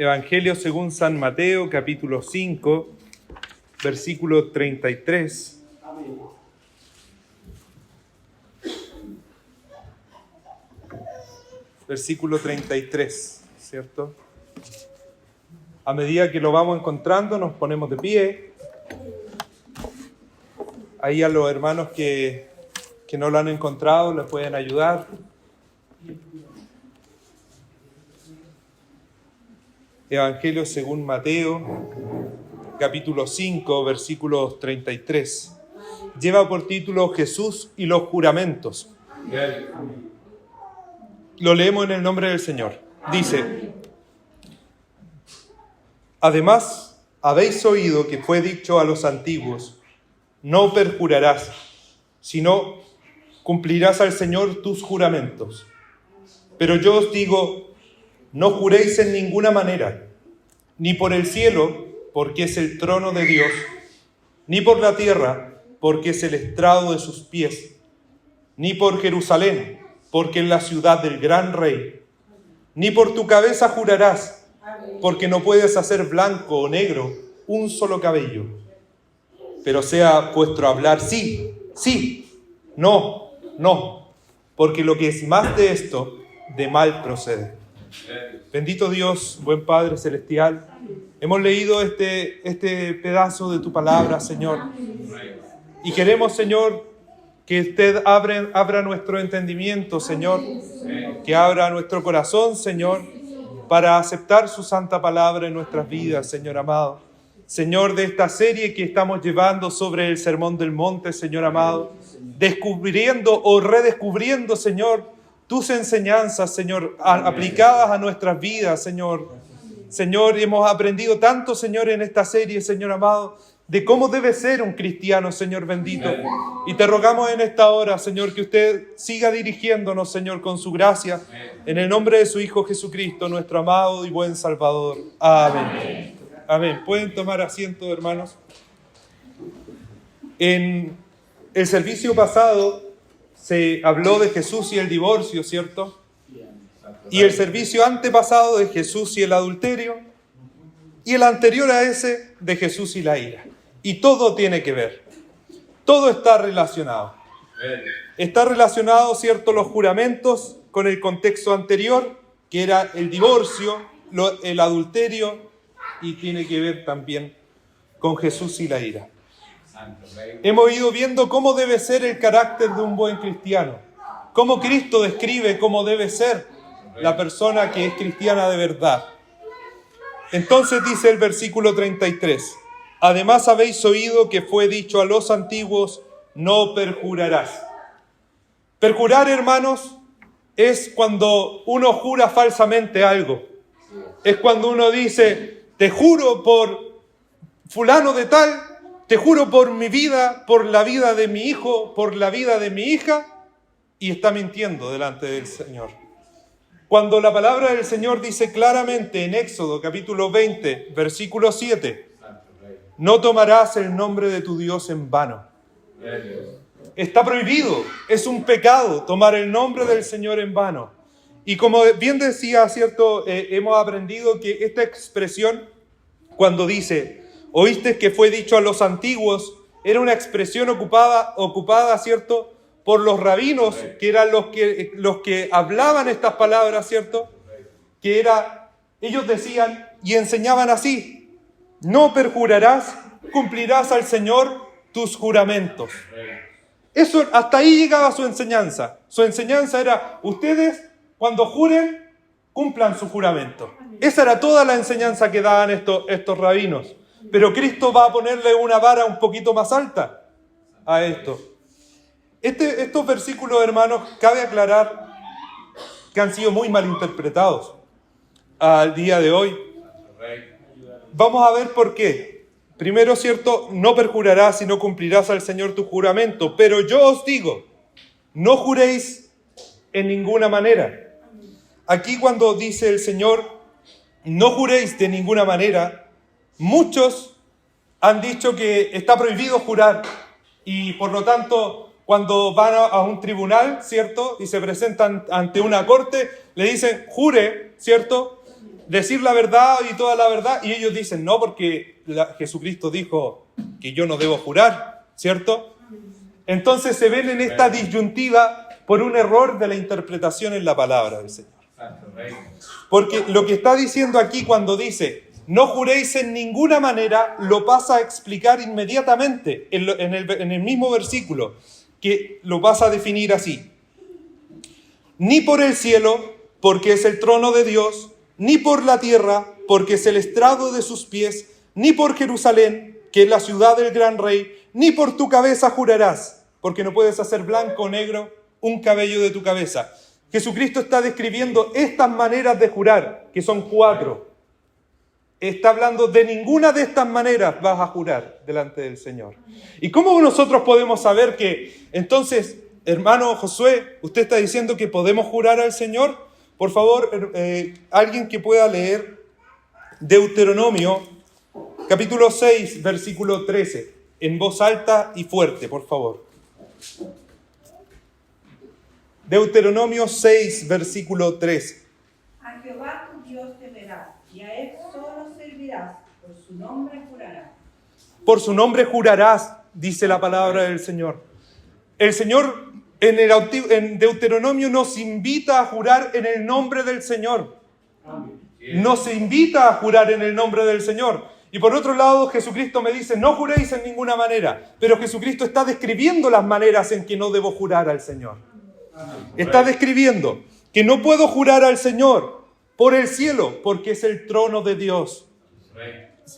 Evangelio según San Mateo, capítulo 5, versículo 33. Versículo 33, ¿cierto? A medida que lo vamos encontrando, nos ponemos de pie. Ahí a los hermanos que no lo han encontrado, les pueden ayudar. Evangelio según Mateo, capítulo 5, versículos 33. Lleva por título Jesús y los juramentos. Lo leemos en el nombre del Señor. Dice: Además, habéis oído que fue dicho a los antiguos: no perjurarás, sino cumplirás al Señor tus juramentos. Pero yo os digo, no juréis en ninguna manera, ni por el cielo, porque es el trono de Dios, ni por la tierra, porque es el estrado de sus pies, ni por Jerusalén, porque es la ciudad del gran rey, ni por tu cabeza jurarás, porque no puedes hacer blanco o negro un solo cabello. Pero sea vuestro hablar sí, sí, no, no, porque lo que es más de esto, de mal procede. Bendito Dios, buen Padre Celestial, hemos leído este pedazo de tu palabra, Señor, y queremos, Señor, que usted abra nuestro entendimiento, Señor, que abra nuestro corazón, Señor, para aceptar su santa palabra en nuestras vidas, Señor amado. Señor, de esta serie que estamos llevando sobre el Sermón del Monte, Señor amado, descubriendo o redescubriendo, Señor, tus enseñanzas, Señor, aplicadas a nuestras vidas, Señor. Señor, hemos aprendido tanto, Señor, en esta serie, Señor amado, de cómo debe ser un cristiano, Señor bendito. Y te rogamos en esta hora, Señor, que usted siga dirigiéndonos, Señor, con su gracia, en el nombre de su Hijo Jesucristo, nuestro amado y buen Salvador. Amén. Amén. ¿Pueden tomar asiento, hermanos? En el servicio pasado se habló de Jesús y el divorcio, ¿cierto? Y el servicio antepasado de Jesús y el adulterio. Y el anterior a ese de Jesús y la ira. Y todo tiene que ver. Todo está relacionado. Está relacionado, ¿cierto?, los juramentos con el contexto anterior, que era el divorcio, el adulterio, y tiene que ver también con Jesús y la ira. Hemos ido viendo cómo debe ser el carácter de un buen cristiano, cómo Cristo describe cómo debe ser la persona que es cristiana de verdad. Entonces dice el versículo 33, además habéis oído que fue dicho a los antiguos, no perjurarás. Perjurar, hermanos, es cuando uno jura falsamente algo. Es cuando uno dice, te juro por fulano de tal, te juro por mi vida, por la vida de mi hijo, por la vida de mi hija, y está mintiendo delante del Señor. Cuando la palabra del Señor dice claramente en Éxodo capítulo 20, versículo 7, no tomarás el nombre de tu Dios en vano. Está prohibido, es un pecado tomar el nombre del Señor en vano. Y como bien decía, ¿cierto? Hemos aprendido que esta expresión, cuando dice, oíste que fue dicho a los antiguos, era una expresión ocupada, ¿cierto?, por los rabinos, que eran los que hablaban estas palabras, ¿cierto? Ellos decían y enseñaban así, no perjurarás, cumplirás al Señor tus juramentos. Eso, hasta ahí llegaba su enseñanza. Su enseñanza era, ustedes cuando juren, cumplan su juramento. Esa era toda la enseñanza que daban estos rabinos. Pero Cristo va a ponerle una vara un poquito más alta a esto. Estos versículos, hermanos, cabe aclarar que han sido muy mal interpretados al día de hoy. Vamos a ver por qué. Primero, ¿cierto? No perjurarás y no cumplirás al Señor tu juramento. Pero yo os digo, no juréis en ninguna manera. Aquí cuando dice el Señor, no juréis de ninguna manera, muchos han dicho que está prohibido jurar y por lo tanto cuando van a un tribunal, ¿cierto?, y se presentan ante una corte, le dicen, jure, ¿cierto?, decir la verdad y toda la verdad. Y ellos dicen, no, porque Jesucristo dijo que yo no debo jurar, ¿cierto? Entonces se ven en esta disyuntiva por un error de la interpretación en la palabra del Señor. Porque lo que está diciendo aquí cuando dice, no juréis en ninguna manera, lo pasa a explicar inmediatamente en el mismo versículo, que lo pasa a definir así. Ni por el cielo, porque es el trono de Dios, ni por la tierra, porque es el estrado de sus pies, ni por Jerusalén, que es la ciudad del gran rey, ni por tu cabeza jurarás, porque no puedes hacer blanco o negro un cabello de tu cabeza. Jesucristo está describiendo estas maneras de jurar, que son 4. Está hablando de ninguna de estas maneras vas a jurar delante del Señor. ¿Y cómo nosotros podemos saber que, entonces, hermano Josué, usted está diciendo que podemos jurar al Señor? Por favor, alguien que pueda leer Deuteronomio, capítulo 6, versículo 13, en voz alta y fuerte, por favor. Deuteronomio 6, versículo 13. A Jehová tu Dios temerás, y a él solo servirás, por su nombre jurarás. Por su nombre jurarás, dice la palabra del Señor. El Señor en Deuteronomio nos invita a jurar en el nombre del Señor. Nos invita a jurar en el nombre del Señor. Y por otro lado, Jesucristo me dice, no juréis en ninguna manera. Pero Jesucristo está describiendo las maneras en que no debo jurar al Señor. Está describiendo que no puedo jurar al Señor por el cielo, porque es el trono de Dios.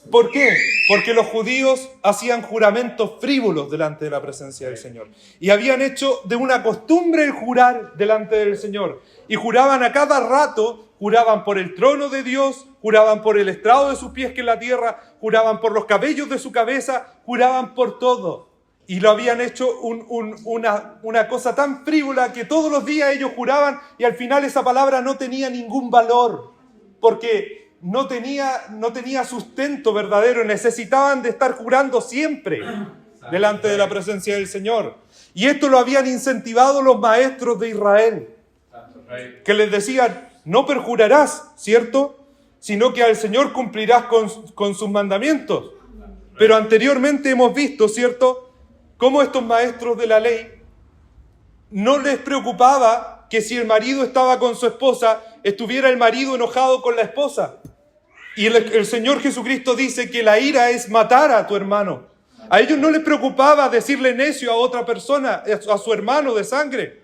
¿Por qué? Porque los judíos hacían juramentos frívolos delante de la presencia del Señor. Y habían hecho de una costumbre el jurar delante del Señor. Y juraban a cada rato, juraban por el trono de Dios, juraban por el estrado de sus pies que es la tierra, juraban por los cabellos de su cabeza, juraban por todo. Y lo habían hecho una cosa tan frívola que todos los días ellos juraban y al final esa palabra no tenía ningún valor. Porque no tenía sustento verdadero, necesitaban de estar jurando siempre delante de la presencia del Señor. Y esto lo habían incentivado los maestros de Israel, que les decían, no perjurarás, ¿cierto? Sino que al Señor cumplirás con sus mandamientos. Pero anteriormente hemos visto, ¿cierto?, cómo estos maestros de la ley no les preocupaba que si el marido estaba con su esposa, estuviera el marido enojado con la esposa. Y el Señor Jesucristo dice que la ira es matar a tu hermano. A ellos no les preocupaba decirle necio a otra persona, a su hermano de sangre.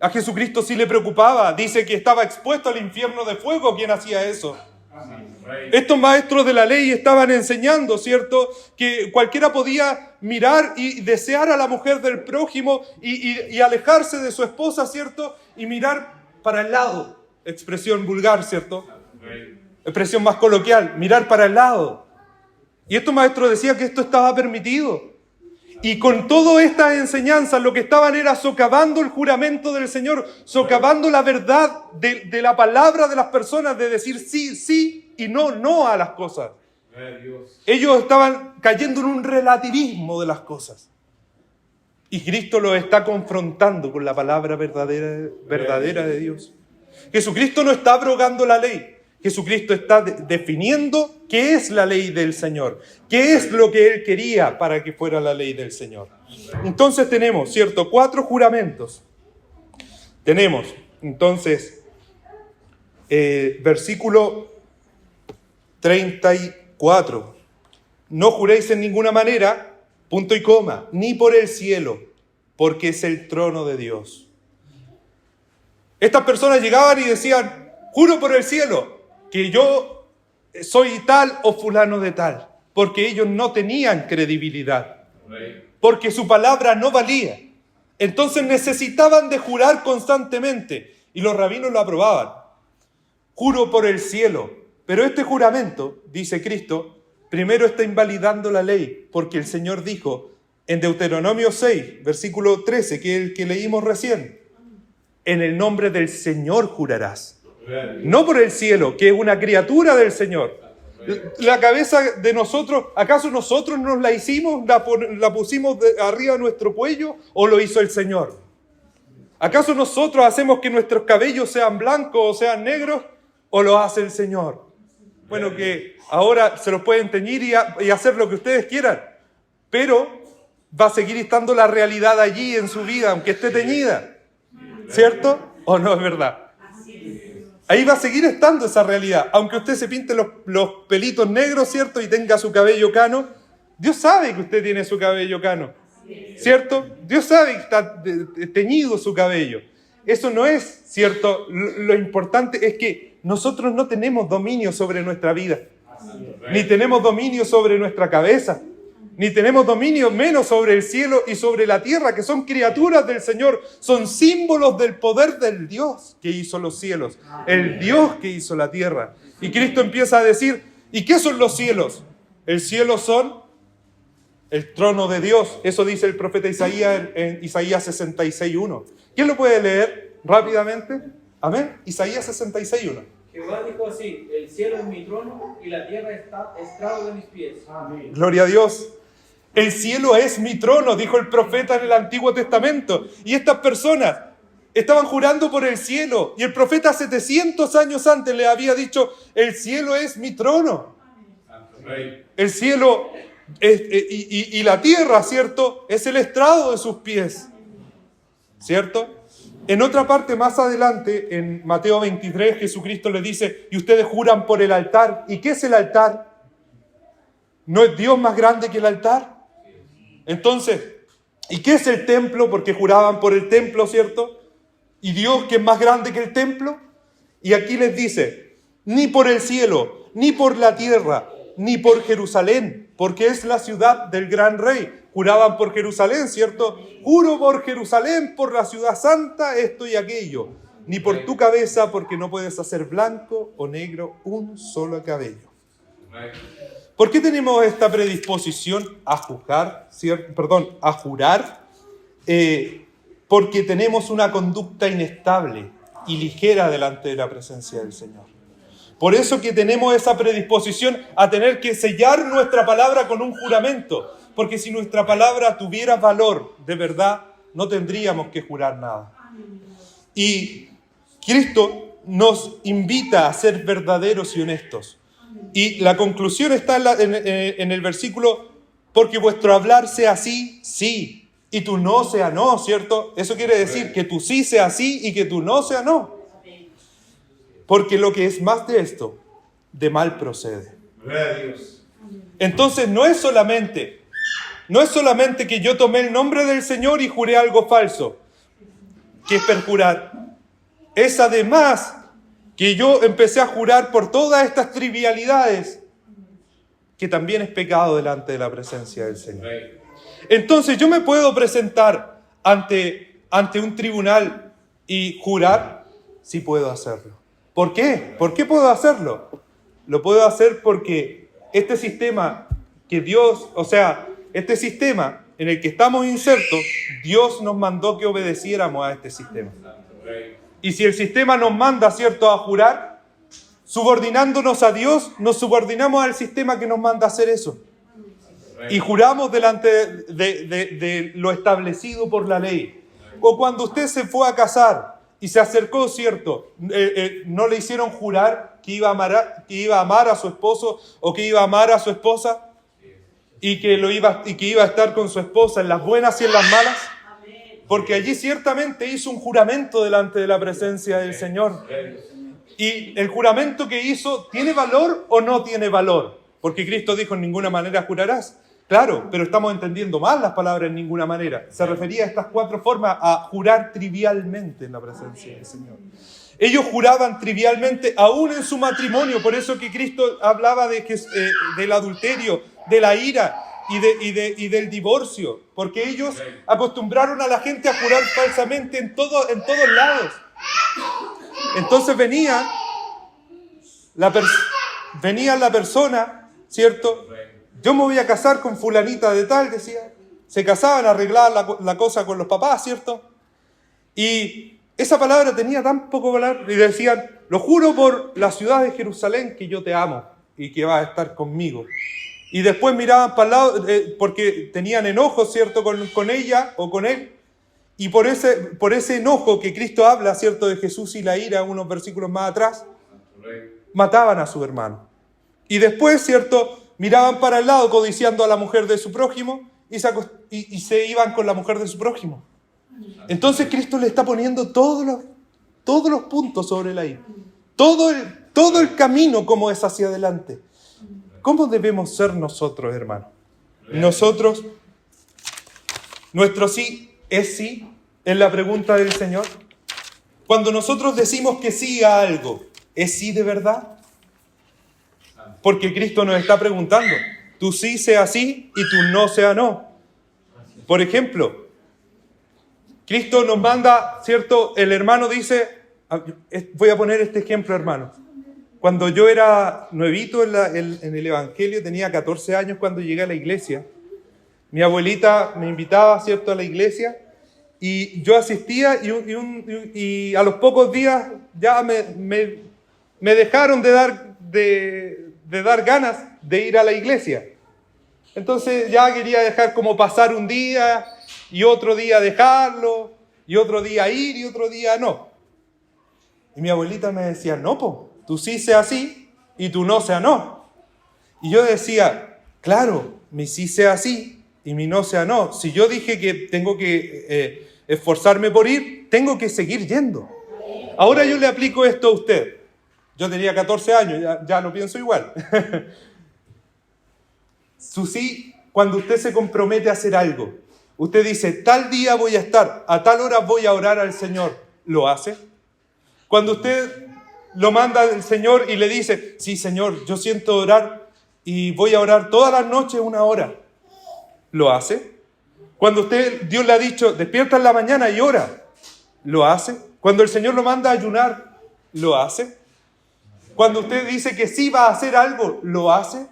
A Jesucristo sí le preocupaba. Dice que estaba expuesto al infierno de fuego quien hacía eso. Estos maestros de la ley estaban enseñando, ¿cierto?, que cualquiera podía mirar y desear a la mujer del prójimo y alejarse de su esposa, ¿cierto?, y mirar para el lado. Expresión vulgar, ¿cierto? Expresión más coloquial, mirar para el lado. Y estos maestros decían que esto estaba permitido. Y con todas estas enseñanzas lo que estaban era socavando el juramento del Señor, socavando la verdad de la palabra de las personas, de decir sí, sí y no, no a las cosas. Ellos estaban cayendo en un relativismo de las cosas. Y Cristo los está confrontando con la palabra verdadera de Dios. Jesucristo no está abrogando la ley. Jesucristo está definiendo qué es la ley del Señor, qué es lo que Él quería para que fuera la ley del Señor. Entonces tenemos, ¿cierto?, 4 juramentos. Tenemos, entonces, versículo 34. No juréis en ninguna manera, punto y coma, ni por el cielo, porque es el trono de Dios. Estas personas llegaban y decían, juro por el cielo que yo soy tal o fulano de tal, porque ellos no tenían credibilidad, porque su palabra no valía. Entonces necesitaban de jurar constantemente y los rabinos lo aprobaban. Juro por el cielo, pero este juramento, dice Cristo, primero está invalidando la ley, porque el Señor dijo en Deuteronomio 6, versículo 13, que es el que leímos recién, en el nombre del Señor jurarás. No por el cielo, que es una criatura del Señor. La cabeza de nosotros, ¿acaso nosotros nos la hicimos, la pusimos arriba de nuestro cuello o lo hizo el Señor? ¿Acaso nosotros hacemos que nuestros cabellos sean blancos o sean negros? o lo hace el Señor? Bueno, que ahora se los pueden teñir y hacer lo que ustedes quieran, pero va a seguir estando la realidad allí en su vida, aunque esté teñida, ¿cierto? ¿O no es verdad? Ahí va a seguir estando esa realidad, aunque usted se pinte los pelitos negros, ¿cierto? Y tenga su cabello cano, Dios sabe que usted tiene su cabello cano, ¿cierto? Dios sabe que está teñido su cabello. Eso no es, ¿cierto? Lo importante es que nosotros no tenemos dominio sobre nuestra vida, ni tenemos dominio sobre nuestra cabeza, ni tenemos dominio menos sobre el cielo y sobre la tierra, que son criaturas del Señor, son símbolos del poder del Dios que hizo los cielos, el Dios que hizo la tierra. Y Cristo empieza a decir, ¿y qué son los cielos? El cielo son el trono de Dios. Eso dice el profeta Isaías en Isaías 66:1. ¿Quién lo puede leer rápidamente? Amén. Isaías 66:1. Jehová dijo así: el cielo es mi trono y la tierra está estrado de mis pies. Amén. Gloria a Dios. El cielo es mi trono, dijo el profeta en el Antiguo Testamento. Y estas personas estaban jurando por el cielo. Y el profeta 700 años antes le había dicho, el cielo es mi trono. El cielo y la tierra, ¿cierto? Es el estrado de sus pies, ¿cierto? En otra parte, más adelante, en Mateo 23, Jesucristo le dice, y ustedes juran por el altar. ¿Y qué es el altar? ¿No es Dios más grande que el altar? Entonces, ¿y qué es el templo? Porque juraban por el templo, ¿cierto? ¿Y Dios que es más grande que el templo? Y aquí les dice, ni por el cielo, ni por la tierra, ni por Jerusalén, porque es la ciudad del gran rey. Juraban por Jerusalén, ¿cierto? Juro por Jerusalén, por la ciudad santa, esto y aquello. Ni por tu cabeza, porque no puedes hacer blanco o negro un solo cabello. ¿Por qué tenemos esta predisposición a juzgar, a jurar? Porque tenemos una conducta inestable y ligera delante de la presencia del Señor. Por eso que tenemos esa predisposición a tener que sellar nuestra palabra con un juramento. Porque si nuestra palabra tuviera valor de verdad, no tendríamos que jurar nada. Y Cristo nos invita a ser verdaderos y honestos. Y la conclusión está en el versículo, porque vuestro hablar sea sí, sí, y tu no sea no, ¿cierto? Eso quiere decir que tu sí sea sí y que tu no sea no. Porque lo que es más de esto, de mal procede. Entonces no es solamente que yo tomé el nombre del Señor y juré algo falso, que es perjurar. Es además que yo empecé a jurar por todas estas trivialidades, que también es pecado delante de la presencia del Señor. Entonces yo me puedo presentar ante un tribunal y jurar, sí puedo hacerlo. ¿Por qué? ¿Por qué puedo hacerlo? Lo puedo hacer porque este sistema este sistema en el que estamos insertos, Dios nos mandó que obedeciéramos a este sistema. Y si el sistema nos manda, ¿cierto?, a jurar, subordinándonos a Dios, nos subordinamos al sistema que nos manda a hacer eso. Y juramos delante de lo establecido por la ley. O cuando usted se fue a casar y se acercó, ¿cierto?, no le hicieron jurar que iba a amar a su esposo o que iba a amar a su esposa y que iba a estar con su esposa en las buenas y en las malas. Porque allí ciertamente hizo un juramento delante de la presencia del Señor. Y el juramento que hizo, ¿tiene valor o no tiene valor? Porque Cristo dijo, en ninguna manera jurarás. Claro, pero estamos entendiendo mal las palabras en ninguna manera. Se refería a estas 4 formas, a jurar trivialmente en la presencia del Señor. Ellos juraban trivialmente aún en su matrimonio. Por eso que Cristo hablaba del adulterio, de la ira y del divorcio, porque ellos acostumbraron a la gente a jurar falsamente en todos lados. Entonces venía la persona, ¿cierto? Yo me voy a casar con fulanita de tal, decía. Se casaban, arreglaban la cosa con los papás, ¿cierto? Y esa palabra tenía tan poco valor, y decían, lo juro por la ciudad de Jerusalén que yo te amo y que vas a estar conmigo. Y después miraban para el lado, porque tenían enojo, ¿cierto?, con ella o con él. Y por ese enojo que Cristo habla, ¿cierto?, de Jesús y la ira, unos versículos más atrás, mataban a su hermano. Y después, ¿cierto?, miraban para el lado codiciando a la mujer de su prójimo y se iban con la mujer de su prójimo. Entonces Cristo le está poniendo todos los puntos sobre la I. Todo el camino como es hacia adelante. ¿Cómo debemos ser nosotros, hermanos? Nosotros, nuestro sí es sí en la pregunta del Señor. Cuando nosotros decimos que sí a algo, ¿es sí de verdad? Porque Cristo nos está preguntando, tu sí sea sí y tu no sea no. Por ejemplo, Cristo nos manda, ¿cierto? El hermano dice, voy a poner este ejemplo, hermano. Cuando yo era nuevito en el Evangelio, tenía 14 años cuando llegué a la iglesia. Mi abuelita me invitaba, ¿cierto?, a la iglesia y yo asistía y a los pocos días ya me dejaron de dar ganas de ir a la iglesia. Entonces ya quería dejar como pasar un día y otro día dejarlo y otro día ir y otro día no. Y mi abuelita me decía, no, tú sí sea sí y tú no sea no. Y yo decía, claro, mi sí sea sí y mi no sea no. Si yo dije que tengo que esforzarme por ir, tengo que seguir yendo. Ahora yo le aplico esto a usted. Yo tenía 14 años, ya no pienso igual. Su sí, cuando usted se compromete a hacer algo, usted dice, tal día voy a estar, a tal hora voy a orar al Señor, ¿lo hace? Cuando usted lo manda al Señor y le dice, sí, Señor, yo siento orar y voy a orar todas las noches 1 hora, ¿lo hace? Cuando Dios le ha dicho, despierta en la mañana y ora, ¿lo hace? Cuando el Señor lo manda a ayunar, ¿lo hace? Cuando usted dice que sí va a hacer algo, ¿lo hace?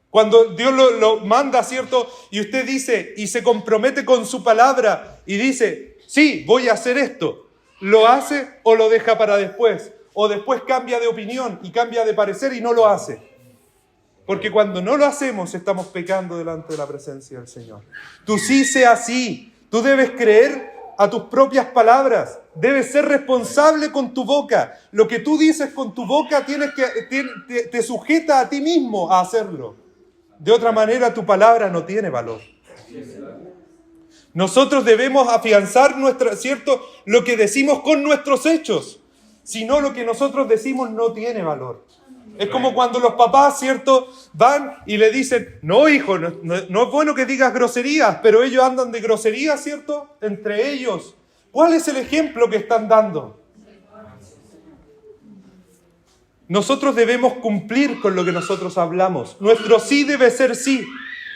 Cuando Dios lo manda, ¿cierto? Y usted dice y se compromete con su palabra y dice, sí, voy a hacer esto, ¿lo hace o lo deja para después? O después cambia de opinión y cambia de parecer y no lo hace. Porque cuando no lo hacemos, estamos pecando delante de la presencia del Señor. Tú sí sea sí. Tú debes creer a tus propias palabras. Debes ser responsable con tu boca. Lo que tú dices con tu boca te sujeta a ti mismo a hacerlo. De otra manera, tu palabra no tiene valor. Nosotros debemos afianzar ¿cierto?, lo que decimos con nuestros hechos. Si no, lo que nosotros decimos no tiene valor. Es como cuando los papás, ¿cierto?, van y le dicen, no, hijo, no es bueno que digas groserías, pero ellos andan de groserías, ¿cierto?, entre ellos. ¿Cuál es el ejemplo que están dando? Nosotros debemos cumplir con lo que nosotros hablamos. Nuestro sí debe ser sí.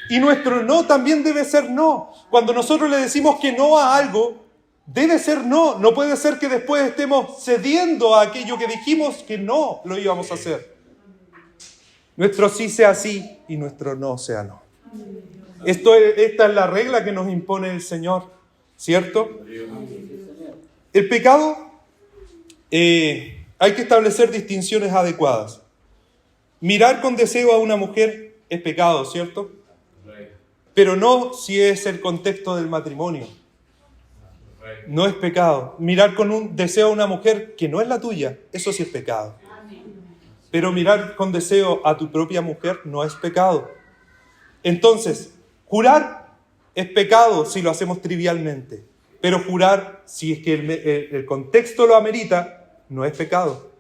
Y nuestro no también debe ser no. Cuando nosotros le decimos que no a algo, debe ser no. No puede ser que después estemos cediendo a aquello que dijimos que no lo íbamos a hacer. Nuestro sí sea sí y nuestro no sea no. Esta es la regla que nos impone el Señor, ¿cierto? El pecado, hay que establecer distinciones adecuadas. Mirar con deseo a una mujer es pecado, ¿cierto? Pero no si es el contexto del matrimonio. No es pecado. Mirar con un deseo a una mujer que no es la tuya, eso sí es pecado. Pero mirar con deseo a tu propia mujer no es pecado. Entonces, jurar es pecado si lo hacemos trivialmente. Pero jurar, si es que el contexto lo amerita, no es pecado.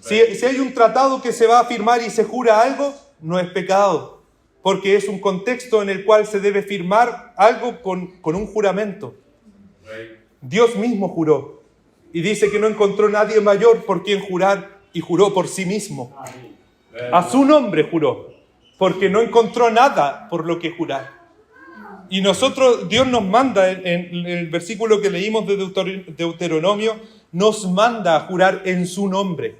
Si hay un tratado que se va a firmar y se jura algo, no es pecado. Porque es un contexto en el cual se debe firmar algo con un juramento. Dios mismo juró. Y dice que no encontró nadie mayor por quien jurar y juró por sí mismo. A su nombre juró. Porque no encontró nada por lo que jurar. Y nosotros, Dios nos manda, en el versículo que leímos de Deuteronomio, nos manda a jurar en su nombre.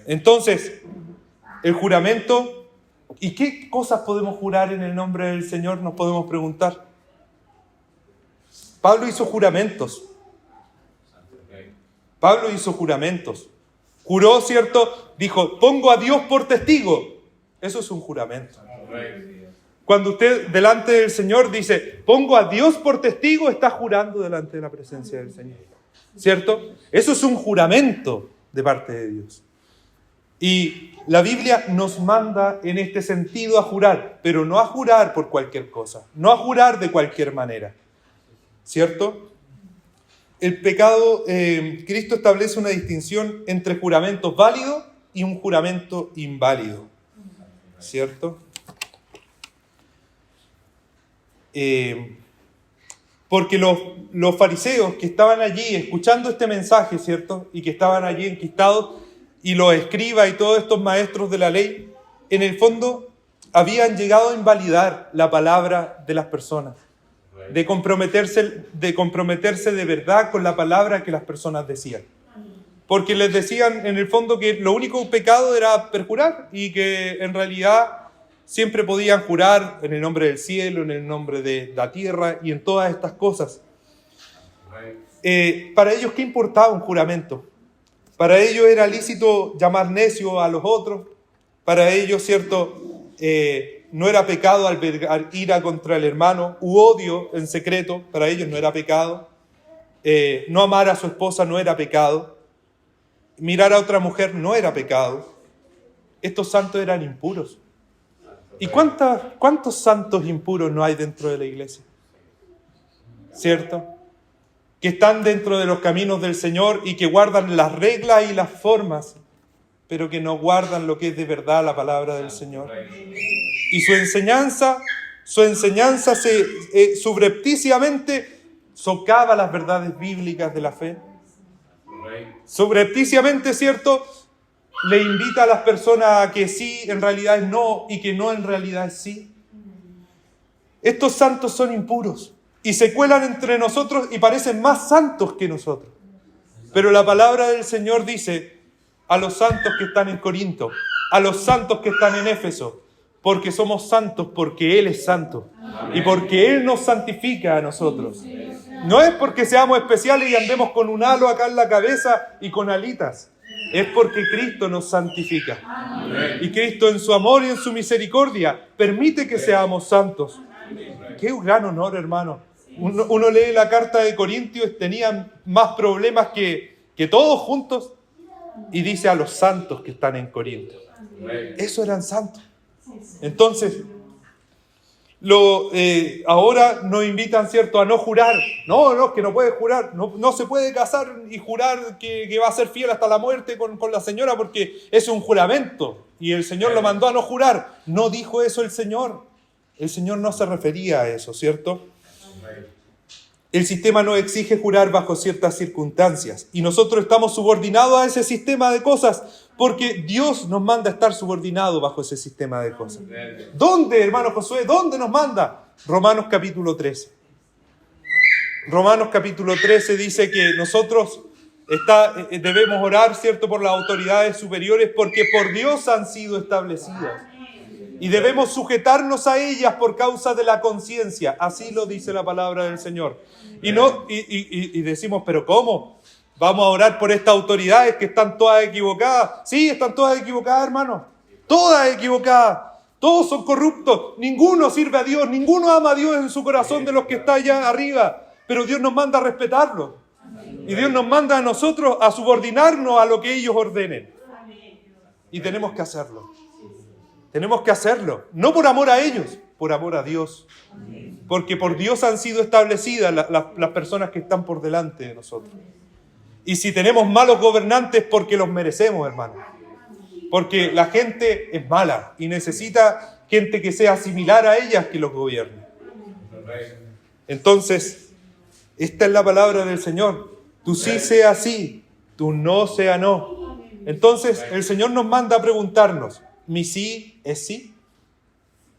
Entonces, el juramento, ¿y qué cosas podemos jurar en el nombre del Señor? Nos podemos preguntar. Pablo hizo juramentos. Juró, ¿cierto? Dijo, pongo a Dios por testigo. Eso es un juramento. Cuando usted delante del Señor dice, pongo a Dios por testigo, está jurando delante de la presencia del Señor. ¿Cierto? Eso es un juramento. de parte de Dios. Y la Biblia nos manda en este sentido a jurar, pero no a jurar por cualquier cosa, no a jurar de cualquier manera, ¿cierto? El pecado, Cristo establece una distinción entre juramentos válidos y un juramento inválido, ¿cierto? Porque los fariseos que estaban allí escuchando este mensaje, ¿cierto? Y que estaban allí enquistados, y los escribas y todos estos maestros de la ley, en el fondo habían llegado a invalidar la palabra de las personas, de comprometerse de verdad con la palabra que las personas decían. Porque les decían en el fondo que lo único pecado era perjurar y que en realidad siempre podían jurar en el nombre del cielo, en el nombre de la tierra y en todas estas cosas. Para ellos, ¿qué importaba un juramento? Para ellos era lícito llamar necio a los otros. Para ellos, ¿cierto? No era pecado albergar ira contra el hermano u odio en secreto. Para ellos no era pecado. No amar a su esposa no era pecado. Mirar a otra mujer no era pecado. Estos santos eran impuros. ¿Y cuántos santos impuros no hay dentro de la iglesia? ¿Cierto? Que están dentro de los caminos del Señor y que guardan las reglas y las formas, pero que no guardan lo que es de verdad la palabra del Señor. Y su enseñanza subrepticiamente socava las verdades bíblicas de la fe. Subrepticiamente, ¿cierto?, le invita a las personas a que sí en realidad es no y que no en realidad es sí. Estos santos son impuros y se cuelan entre nosotros y parecen más santos que nosotros. Pero la palabra del Señor dice a los santos que están en Corinto, a los santos que están en Éfeso, porque somos santos porque Él es santo. Amén. Y porque Él nos santifica a nosotros. No es porque seamos especiales y andemos con un halo acá en la cabeza y con alitas. Es porque Cristo nos santifica. Amén. Y Cristo en su amor y en su misericordia permite que seamos santos. Qué gran honor, hermano. Uno lee la carta de Corintios, tenían más problemas que todos juntos, y dice a los santos que están en Corinto. Eso eran santos. Entonces, ahora nos invitan, ¿cierto?, a no jurar. No, que no puede jurar. No se puede casar y jurar que va a ser fiel hasta la muerte con la señora porque es un juramento. Y el Señor lo mandó a no jurar. No dijo eso el Señor. El Señor no se refería a eso, ¿cierto? El sistema nos exige jurar bajo ciertas circunstancias. Y nosotros estamos subordinados a ese sistema de cosas porque Dios nos manda a estar subordinados bajo ese sistema de cosas. ¿Dónde, hermano Josué? ¿Dónde nos manda? Romanos capítulo 13. Romanos capítulo 13 dice que nosotros debemos orar, ¿cierto?, por las autoridades superiores porque por Dios han sido establecidas. Y debemos sujetarnos a ellas por causa de la conciencia. Así lo dice la palabra del Señor. Y decimos, ¿pero cómo? Vamos a orar por estas autoridades que están todas equivocadas. Sí, están todas equivocadas, hermano. Todas equivocadas. Todos son corruptos. Ninguno sirve a Dios. Ninguno ama a Dios en su corazón de los que está allá arriba. Pero Dios nos manda a respetarlo. Y Dios nos manda a nosotros a subordinarnos a lo que ellos ordenen. Y tenemos que hacerlo. Tenemos que hacerlo. No por amor a ellos, por amor a Dios. Porque por Dios han sido establecidas las personas que están por delante de nosotros. Y si tenemos malos gobernantes, porque los merecemos, hermano. Porque la gente es mala y necesita gente que sea similar a ellas que los gobierne. Entonces, esta es la palabra del Señor. Tu sí sea sí, tu no sea no. Entonces, el Señor nos manda a preguntarnos, ¿mi sí es sí?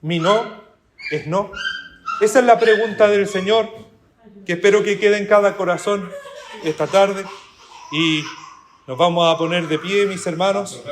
¿Mi no es no? Esa es la pregunta del Señor, que espero que quede en cada corazón esta tarde. Y nos vamos a poner de pie, mis hermanos.